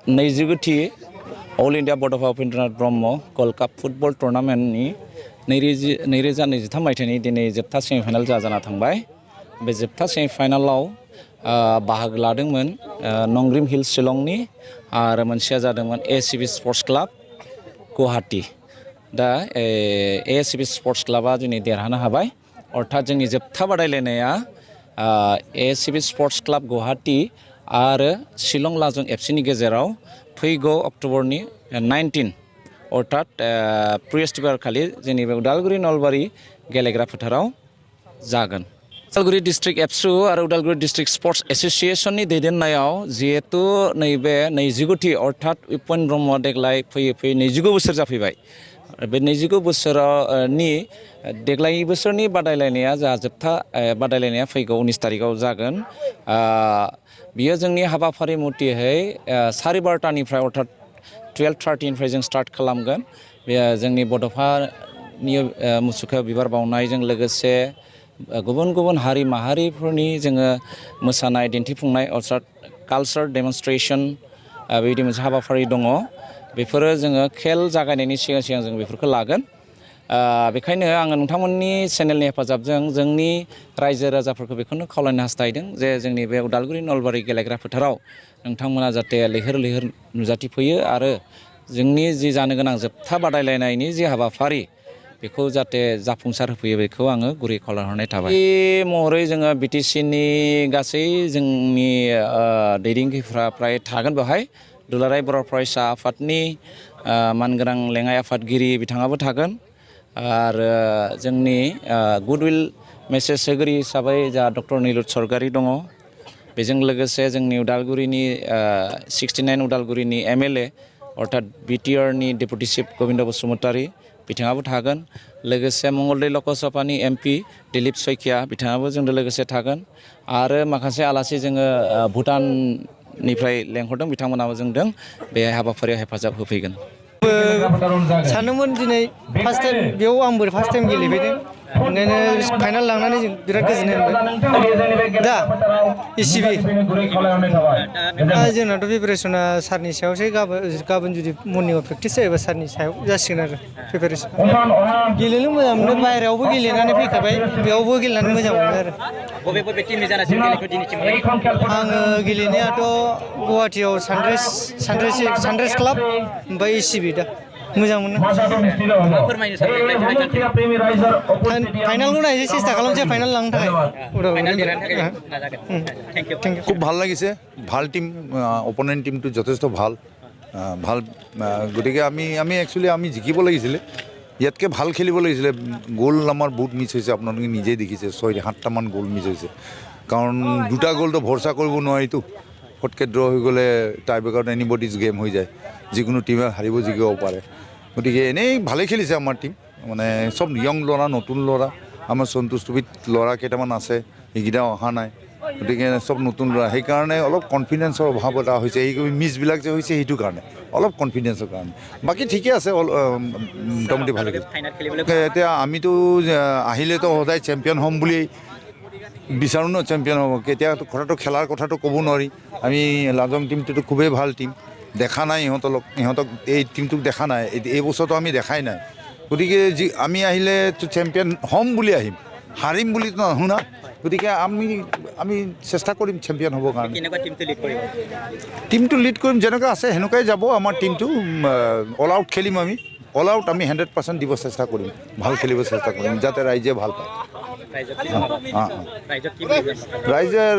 नैजिगुथि all India बड'फ Upendranath Brahma गल्ड cup football टुर्नामेन्टनि 2023 मायथाइनि दिनै जोबथा सेमिफाइनाल जाना थांबाय। बे जोबथा सेमिफाइनालाव बाहागो लादोंमोन नंग्रिम हिल्स शिलंनि आरो मोनसेया जादोंमोन ASEB स्पर्ट्स क्लाब गुवाहाटी। दा ASEB स्पर्ट्स क्लाबा दिनै देरहानो हाबाय। अर्थात जोंनि जोबथा बादायलायनाया ASEB स्पर्ट्स क्लाब गुवाहाटी आरो शिलं लाजों एफसिनि गेजेराव फैगौ अक्ट'बरनि 19 अर्थात बृहस्पतिबार खालि जोंनि बे उदालगुरि नलबारि गेलेग्रा फोथाराव जागोन। उदालगुरि डिस्ट्रिक्ट एबसु आरो उदालगुरि डिस्ट्रिक्ट स्पर्ट्स एसोसिएशननि दैदेननायाव जिहेतु नैबे 29थि अर्थात उपेन्द्र ब्रह्मआ देग्लाय फैयै 29 बोसोर जाफैबाय। बे 29 बोसोरनि देग्लाय बोसोरनि बादायलायनाया जोबथा बादायलायनाया फैगौ 19 तारिखआव जागोन। बियो जोंनि हाबाफारि मथेहै 12:30निफ्राय अर्थात 12:30निफ्राय जों स्टार्ट खालामगोन। बे जोंनि बड'फानि मुसुखायाव बिबार बावनायजों लोगोसे गुबुन गुबुन हारि माहारिफोरनि जोङो मोसानाय दिन्थिफुंनाय अर्थात कालचार डेमनस्ट्रेशन बेबायदि मोनसे हाबाफारि दङ। बेफोरो जोङो खेल जागायनायनि सिगां सिगां जों बेफोरखौ लागोन। बेखायनो आङो नोंथांमोननि चेनेलनि हेफाजाबजों जोंनि रायजो राजाफोरखौ बेखौनो खावलायनो हास्थायदों जे जोंनि बे उदालगुरि नलबारि गेलेग्रा फोथाराव नोंथांमोना जाहाथे लैहोर लैहोर नुजाथिफैयो आरो जोंनि जि जानो गोनां जोबथा बादायलायनायनि जि हाबाफारि बेखौ जाहाथे जाफुंसार होफैयो बेखौ आङो गुरै खावलायहरनाय थाबाय। बे महरै जोङो BTCनि गासै जोंनि दैदेनगिरिफ्रा फ्राय थागोन बेवहाय। दुलाराय बर' फरायसा आफादनि मानगोनां लेङाइ आफादगिरि बिथाङाबो थागोन आरो जोंनि गुडविल मेसेज होगिरि हिसाबै जा डक्टर निलुत सरकारि दङ। बेजों लोगोसे जोंनि उदालगुरिनि 69 उदालगुरिनि MLA अर्थात BTRनि डेपुटि चिफ गबिन्द बसुमतारी बिथाङाबो थागोन। लोगोसे मंगलदै लकसभानि MP दिलीप सैकिया बिथाङाबो जोंजों लोगोसे थागोन आरो माखासे आलासि जोङो भुटाननिफ्राय लेंहरदों बिथांमोनाबो जोंजों बे हाबाफारियाव हेफाजाब होफैगोन। सानदोंमोन दिनै फार्स्ट टाइम बेयाव आंबो फार्स्ट टाइम गेलेफैदों। ओंखायनो फाइनाल लांनानै जों बिराद गोजोननाय मोनबाय। दा ASEB जोंनाथ' प्रिपेरेसना सारनि सायावसो गाबोन जुदि मर्निंआव प्रेक्टिस जायोबा सारनि सायाव जासिगोन आरो प्रिपेरेसन। गेलेनो मोजां मोनो, बाहेरायावबो गेलेनानै फैखाबाय, बेयावबो गेलेनानै मोजां मोनो आरो। बबे टिमनि जानासिम गेलेखो दिनैसिमहालागै? आङो गेलेनायाथ' गुवाहाटियाव सानराइज क्लाब ओमफ्राय ASEB दा मोजां मोनो। फाइनालखौ नायनो सेस्था खालामसै फाइनाल लांनो थाखाय। খুব ভাল লাগিছে। ভাল টিম, অপনেণ্ট টিমটো যথেষ্ট ভাল গতিকে আমি একচুৱেলি আমি জিকিব লাগিছিলে, ইয়াতকৈ ভাল খেলিব লাগিছিলে। গ'ল আমাৰ বহুত মিছ হৈছে, আপোনালোকে নিজেই দেখিছে 6-7টামান গ'ল মিছ হৈছে। কাৰণ 2টা গ'লটো ভৰসা কৰিব নোৱাৰিতো। ফটকৈ ড্ৰ হৈ গ'লে টাইব্ৰেকাৰত এনিবডিজ গেম হৈ যায়, যিকোনো টিমে হাৰিব জিকিব পাৰে। গতিকে এনেই ভালেই খেলিছে আমাৰ টিম, মানে চব য়ং ল'ৰা, নতুন ল'ৰা। আমাৰ সন্তুষ্টবিদ ল'ৰা কেইটামান আছে, সেইকেইটা অহা নাই। গতিকে চব নতুন ল'ৰা, সেইকাৰণে অলপ কনফিডেন্সৰ অভাৱ এটা হৈছে। এই মিছবিলাক যে হৈছে সেইটো কাৰণে অলপ কনফিডেন্সৰ কাৰণে। বাকী ঠিকে আছে, মোটামুটি ভালে খেলিছে। এতিয়া আমিতো আহিলেতো সদায় চেম্পিয়ন হ'ম বুলি বিচাৰোঁ ন, চেম্পিয়ন হ'ব। কেতিয়া কথাটো খেলাৰ কথাটো ক'ব নোৱাৰি। আমি লাজং টিমটোতো খুবেই ভাল টিম, দেখা নাই ইহঁতক এই টিমটোক দেখা নাই, এই বছৰটো আমি দেখাই নাই। গতিকে আমি আহিলে চেম্পিয়ন হ'ম বুলি আহিম, হাৰিম বুলি নাহোঁ না। গতিকে আমি চেষ্টা কৰিম চেম্পিয়ন হ'বৰ কাৰণে। টিমটো লিড কৰিম, যেনেকৈ আছে সেনেকুৱাই যাব আমাৰ টিমটো। অল আউট খেলিম আমি, অল আউট আমি 100% দিব চেষ্টা কৰিম, ভাল খেলিব চেষ্টা কৰিম যাতে ৰাইজে ভাল পায়।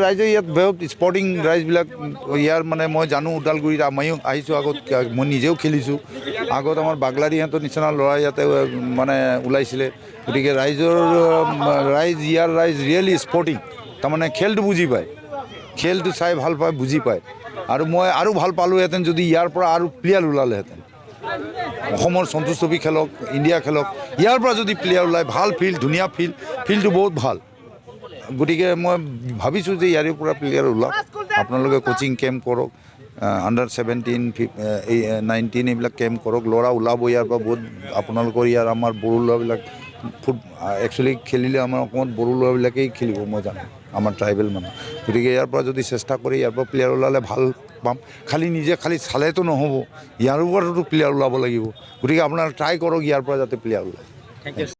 ৰাইজে ইয়াত বহুত স্পৰ্টিং ৰাইজবিলাক ইয়াৰ মানে মই জানো ওদালগুৰিত আমিও আহিছোঁ, আগত মই নিজেও খেলিছোঁ। আগত আমাৰ বাগলাৰীহঁতৰ নিচিনা ল'ৰা ইয়াতে মানে ওলাইছিলে। গতিকে ৰাইজ ইয়াৰ ৰাইজ ৰিয়েলি স্পৰ্টিং, তাৰমানে খেলটো বুজি পায়, খেলটো চাই ভাল পায়, বুজি পায়। আৰু মই আৰু ভাল পালোঁহেঁতেন যদি ইয়াৰ পৰা আৰু প্লেয়াৰ ওলালেহেঁতেন। অসমৰ সন্তুষ্টবি খেলক, ইণ্ডিয়া খেলক, ইয়াৰ পৰা যদি প্লেয়াৰ ওলায়, ভাল ফিল্ড, ধুনীয়া ফিল্ডটো বহুত ভাল। গতিকে মই ভাবিছোঁ যে ইয়াৰে পৰা প্লেয়াৰ ওলাওক। আপোনালোকে কোচিং কেম্প কৰক, under-17, 19 এইবিলাক কেম্প কৰক, ল'ৰা ওলাব ইয়াৰ পৰা বহুত। আপোনালোকৰ ইয়াৰ আমাৰ বড়ো ল'ৰাবিলাক একচুৱেলি খেলিলে আমাৰ অসমত বড়ো ল'ৰাবিলাকেই খেলিব মই জানো। আমাৰ ট্ৰাইবেল মানুহ গতিকে ইয়াৰ পৰা যদি চেষ্টা কৰি ইয়াৰ পৰা প্লেয়াৰ ওলালে ভাল পাম খালি নিজে খালি চালেতো নহ'ব ইয়াৰ ওপৰতো প্লেয়াৰ ওলাব লাগিব গতিকে আপোনাৰ ট্ৰাই কৰক ইয়াৰ পৰা যাতে প্লেয়াৰ ওলায় থেংক ইউ